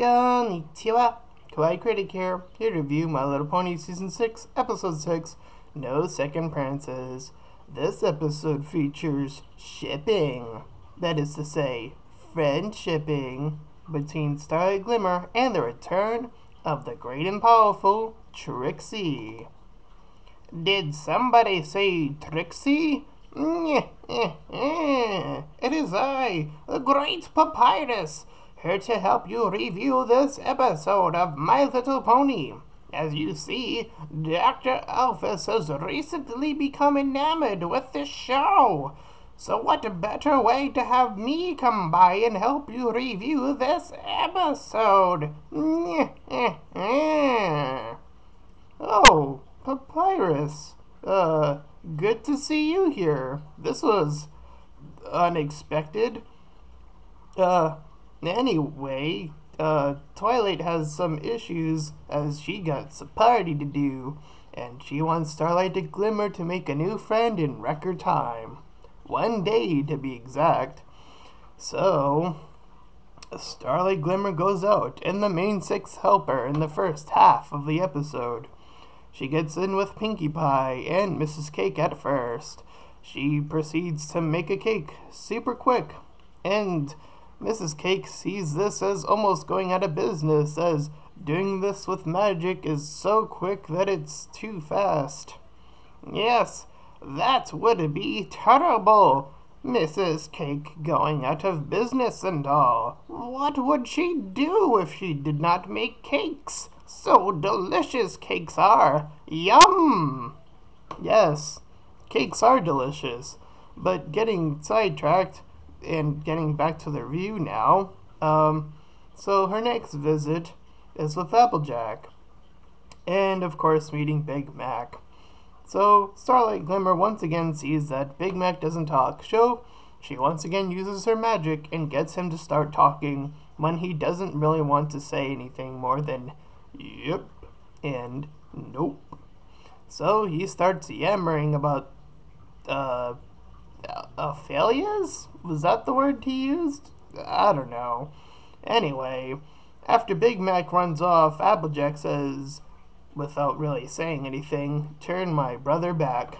Konnichiwa, Kawaii Critic here to review My Little Pony Season 6, Episode 6, No Second Prances. This episode features shipping, that is to say, friendshipping, between Starlight Glimmer and the return of the great and powerful Trixie. Did somebody say Trixie? It is I, the great Papyrus, here to help you review this episode of My Little Pony. As you see, Dr. Alphys has recently become enamored with this show. So what better way to have me come by and help you review this episode? Oh, Papyrus. Good to see you here. This was unexpected. Uh, anyway, Twilight has some issues as she got a party to do, and she wants Starlight to Glimmer to make a new friend in record time. 1 day to be exact. So, Starlight Glimmer goes out, and the main six help her in the first half of the episode. She gets in with Pinkie Pie and Mrs. Cake at first. She proceeds to make a cake super quick, and Mrs. Cake sees this as almost going out of business, as doing this with magic is so quick that it's too fast. Yes, that would be terrible. Mrs. Cake going out of business and all. What would she do if she did not make cakes? So delicious cakes are. Yum! Yes, cakes are delicious. But getting sidetracked and getting back to the review now, so her next visit is with Applejack. And of course meeting Big Mac. So Starlight Glimmer once again sees that Big Mac doesn't talk, so she once again uses her magic and gets him to start talking when he doesn't really want to say anything more than yep and nope. So he starts yammering about uh Aphelias? Was that the word he used? I don't know. Anyway, after Big Mac runs off, Applejack says, without really saying anything, "Turn my brother back."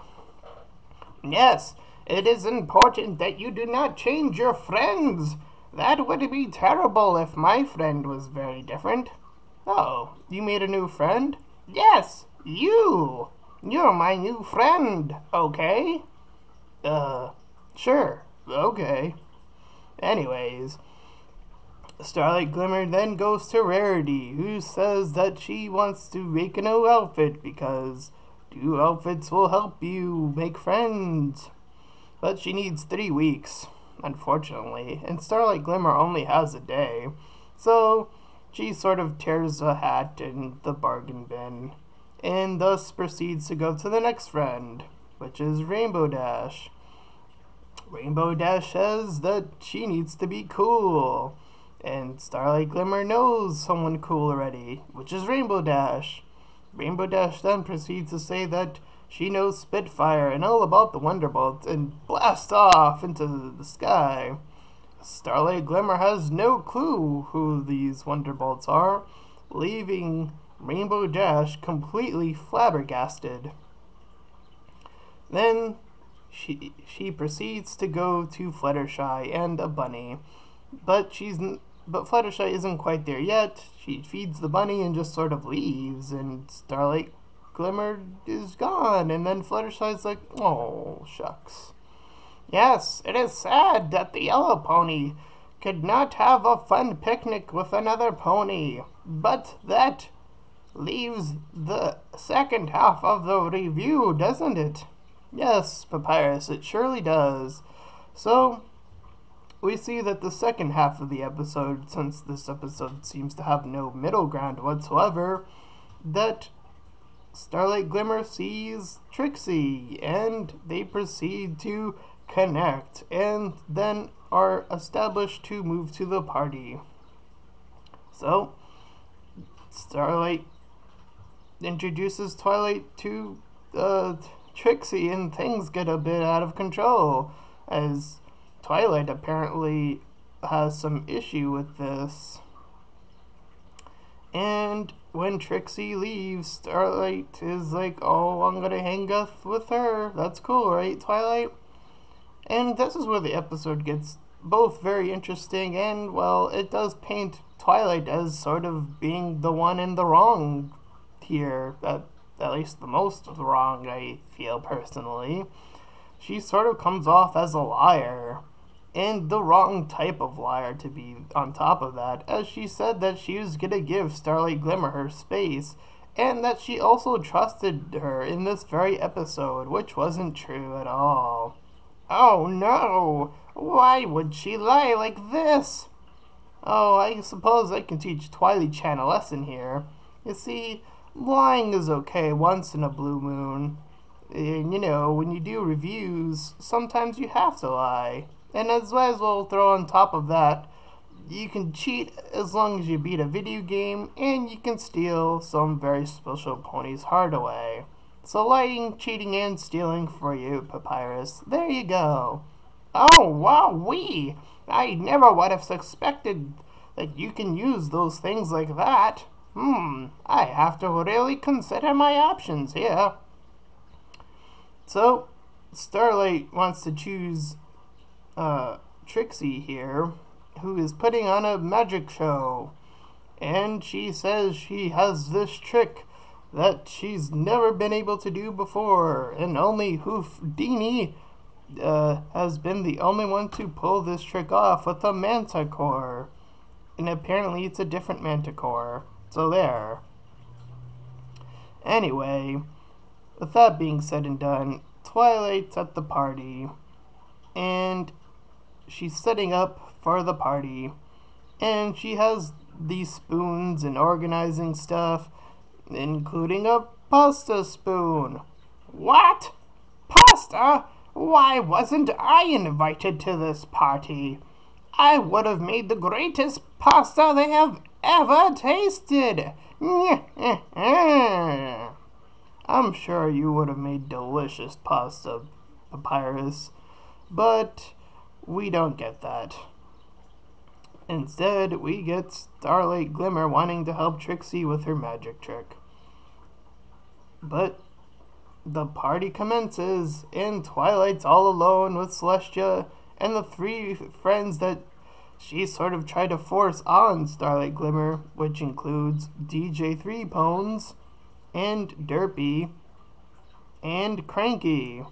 Yes, it is important that you do not change your friends. That would be terrible if my friend was very different. Oh, you made a new friend? Yes, you. You're my new friend, okay? Uh, sure, okay. Anyways, Starlight Glimmer then goes to Rarity, who says that she wants to make a new outfit because new outfits will help you make friends. But she needs 3 weeks, unfortunately, and Starlight Glimmer only has a day. So she sort of tears a hat in the bargain bin, and thus proceeds to go to the next friend, which is Rainbow Dash. Rainbow Dash says that she needs to be cool. And Starlight Glimmer knows someone cool already, which is Rainbow Dash. Rainbow Dash then proceeds to say that she knows Spitfire and all about the Wonderbolt and blasts off into the sky. Starlight Glimmer has no clue who these Wonderbolts are, leaving Rainbow Dash completely flabbergasted. Then she proceeds to go to Fluttershy and a bunny, but Fluttershy isn't quite there yet. She feeds the bunny and just sort of leaves, and Starlight Glimmer is gone, and then Fluttershy's like, "Oh, shucks." Yes, it is sad that the yellow pony could not have a fun picnic with another pony, but that leaves the second half of the review, doesn't it? Yes, Papyrus, it surely does. So, we see that the second half of the episode, since this episode seems to have no middle ground whatsoever, that Starlight Glimmer sees Trixie, and they proceed to connect, and then are established to move to the party. So, Starlight introduces Twilight to Trixie, and things get a bit out of control, as Twilight apparently has some issue with this. And when Trixie leaves, Starlight is like, "Oh, I'm gonna hang up with her. That's cool, right, Twilight?" And this is where the episode gets both very interesting and, well, it does paint Twilight as sort of being the one in the wrong here. At least the most wrong, I feel personally. She sort of comes off as a liar. And the wrong type of liar to be on top of that, as she said that she was gonna give Starlight Glimmer her space, and that she also trusted her in this very episode, which wasn't true at all. Oh no! Why would she lie like this? Oh, I suppose I can teach Twilight Chan a lesson here. You see, lying is okay once in a blue moon. And when you do reviews, sometimes you have to lie. And as well throw on top of that, you can cheat as long as you beat a video game, and you can steal some very special pony's heart away. So lying, cheating, and stealing for you, Papyrus. There you go. Oh, wow, I never would have suspected that you can use those things like that. I have to really consider my options here. So, Starlight wants to choose Trixie here, who is putting on a magic show. And she says she has this trick that she's never been able to do before, and only Hoofdini has been the only one to pull this trick off with a manticore. And apparently it's a different manticore. So there. Anyway, with that being said and done, Twilight's at the party, and she's setting up for the party, and she has these spoons and organizing stuff, including a pasta spoon. What? Pasta? Why wasn't I invited to this party? I would have made the greatest pasta they have ever tasted. I'm sure you would have made delicious pasta, Papyrus, but we don't get that. Instead, we get Starlight Glimmer wanting to help Trixie with her magic trick. But the party commences, and Twilight's all alone with Celestia and the three friends that she sort of tried to force on Starlight Glimmer, which includes DJ Three Pones, and Derpy, and Cranky.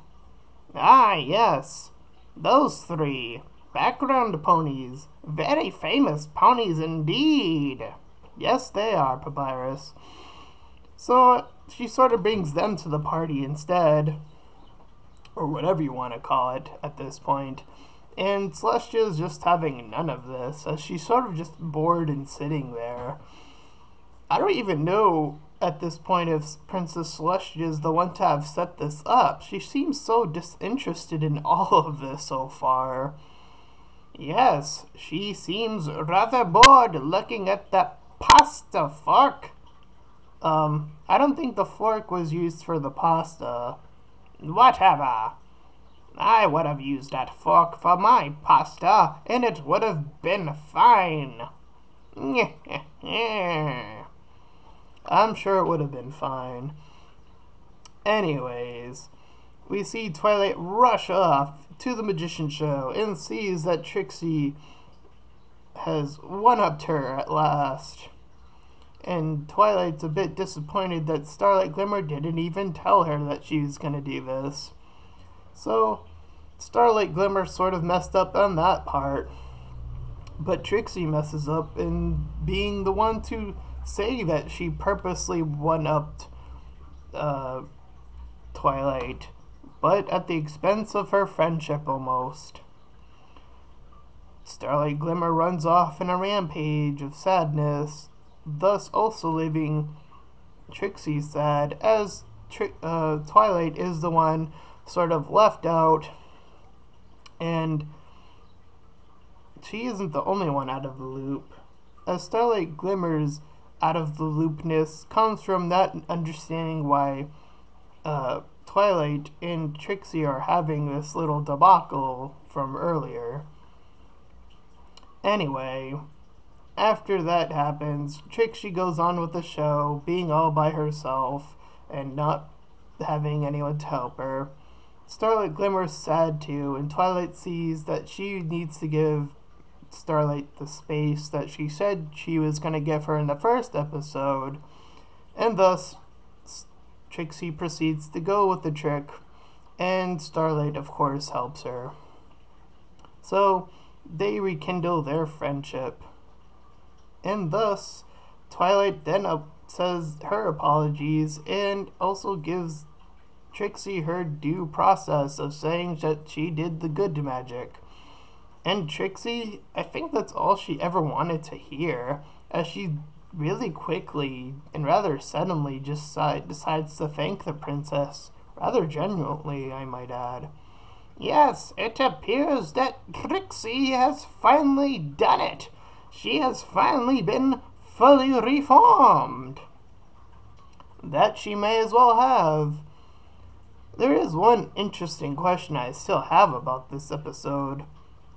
Ah, yes, those three. Background ponies. Very famous ponies indeed. Yes, they are, Papyrus. So she sort of brings them to the party instead, or whatever you want to call it at this point. And Celestia is just having none of this, as she's sort of just bored and sitting there. I don't even know at this point if Princess Celestia is the one to have set this up. She seems so disinterested in all of this so far. Yes, she seems rather bored looking at that pasta fork. I don't think the fork was used for the pasta. Whatever. I would have used that fork for my pasta, and it would have been fine. I'm sure it would have been fine. Anyways, we see Twilight rush off to the magician show and sees that Trixie has one-upped her at last. And Twilight's a bit disappointed that Starlight Glimmer didn't even tell her that she was going to do this. So, Starlight Glimmer sort of messed up on that part. But Trixie messes up in being the one to say that she purposely one-upped uh, Twilight, but at the expense of her friendship almost. Starlight Glimmer runs off in a rampage of sadness, thus also leaving Trixie sad, as Twilight is the one sort of left out, and she isn't the only one out of the loop. As Starlight Glimmer's out of the loopness comes from that understanding why Twilight and Trixie are having this little debacle from earlier. Anyway, after that happens, Trixie goes on with the show, being all by herself and not having anyone to help her. Starlight Glimmer's sad too, and Twilight sees that she needs to give Starlight the space that she said she was going to give her in the first episode, and thus Trixie proceeds to go with the trick, and Starlight, of course, helps her. So they rekindle their friendship, and thus Twilight then says her apologies and also gives Trixie her due process of saying that she did the good magic. And Trixie, I think that's all she ever wanted to hear, as she really quickly and rather suddenly just decides to thank the princess, rather genuinely, I might add. Yes, it appears that Trixie has finally done it. She has finally been fully reformed. That she may as well have. There is one interesting question I still have about this episode.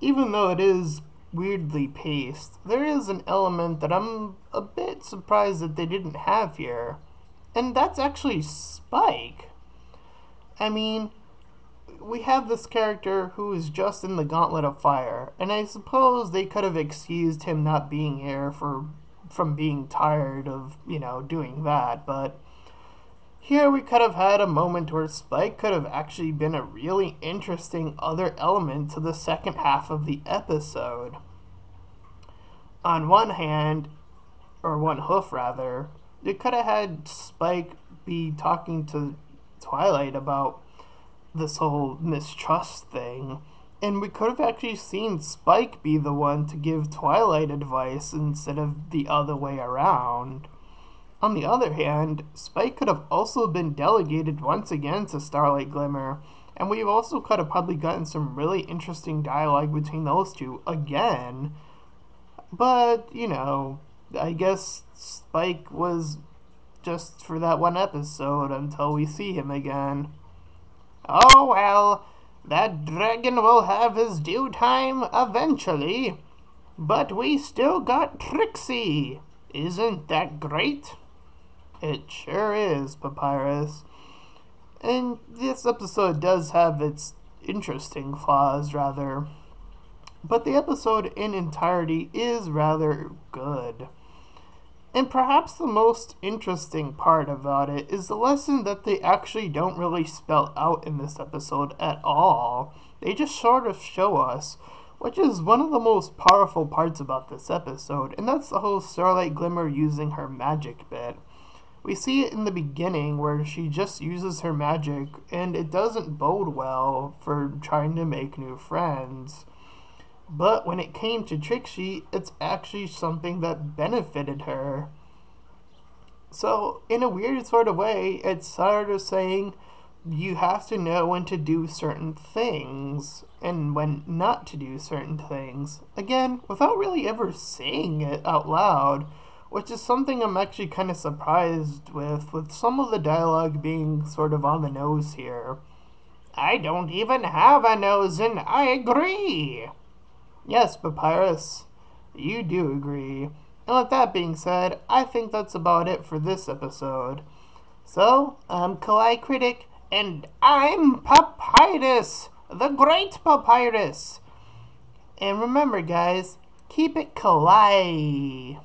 Even though it is weirdly paced, there is an element that I'm a bit surprised that they didn't have here. And that's actually Spike. I mean, we have this character who is just in the Gauntlet of Fire, and I suppose they could have excused him not being here from being tired of, doing that, but here we could have had a moment where Spike could have actually been a really interesting other element to the second half of the episode. On one hand, or one hoof rather, they could have had Spike be talking to Twilight about this whole mistrust thing, and we could have actually seen Spike be the one to give Twilight advice instead of the other way around. On the other hand, Spike could have also been delegated once again to Starlight Glimmer, and we also could have probably gotten some really interesting dialogue between those two again. But, I guess Spike was just for that one episode until we see him again. Oh well, that dragon will have his due time eventually. But we still got Trixie. Isn't that great? It sure is, Papyrus. And this episode does have its interesting flaws, rather. But the episode in entirety is rather good. And perhaps the most interesting part about it is the lesson that they actually don't really spell out in this episode at all. They just sort of show us, which is one of the most powerful parts about this episode, and that's the whole Starlight Glimmer using her magic bit. We see it in the beginning where she just uses her magic, and it doesn't bode well for trying to make new friends. But when it came to Trixie, it's actually something that benefited her. So, in a weird sort of way, it's sort of saying you have to know when to do certain things and when not to do certain things. Again, without really ever saying it out loud, which is something I'm actually kind of surprised with some of the dialogue being sort of on the nose here. I don't even have a nose and I agree. Yes, Papyrus, you do agree. And with that being said, I think that's about it for this episode. So, I'm Kawaii Critic, and I'm Papyrus, the Great Papyrus. And remember, guys, keep it kawaii.